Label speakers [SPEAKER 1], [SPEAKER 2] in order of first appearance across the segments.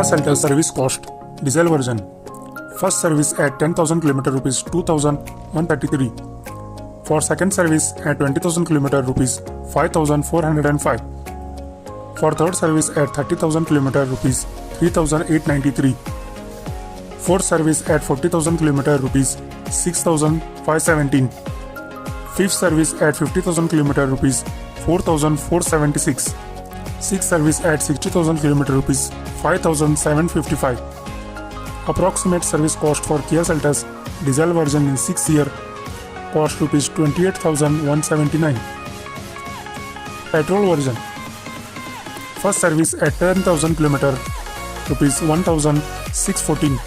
[SPEAKER 1] Seltos service cost diesel version. First service at 10,000 km rupees 2,133. For second service at 20,000 km rupees 5,405. For third service at 30,000 km rupees 3,893. Fourth service at 40,000 km rupees 6,517. Fifth service at 50,000 km rupees 4,476. Sixth service at 60,000 km rupees 5,755. Approximate service cost for Kia Seltos diesel version in 6 year cost rupees 28,179. Petrol version. First service at 10,000 km rupees 1,614.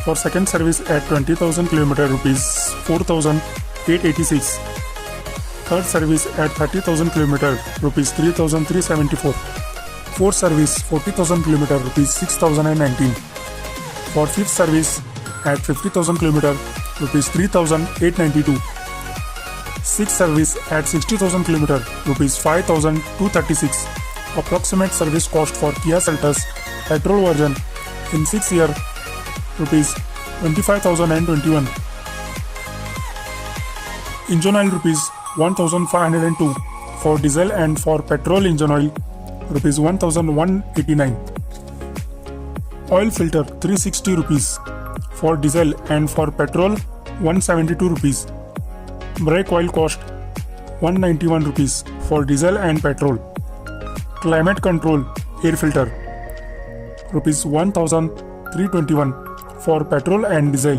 [SPEAKER 1] For second service at 20,000 km rupees 4,886. Third service at 30,000 km rupees 3,374. Fourth service 40,000 km rupees 6,019. For fifth service at 50,000 km rupees 3,892. Sixth service at 60,000 km rupees 5,236. Approximate service cost for Kia Seltos petrol version in 6 year rupees 25,021. Engine oil rupees 1,502. For diesel and for petrol engine oil rupees 1,189. Oil filter 360 rupees for diesel and for petrol 172 rupees. Brake oil cost 191 rupees for diesel and petrol. Climate control air filter rupees 1,321 for petrol and diesel.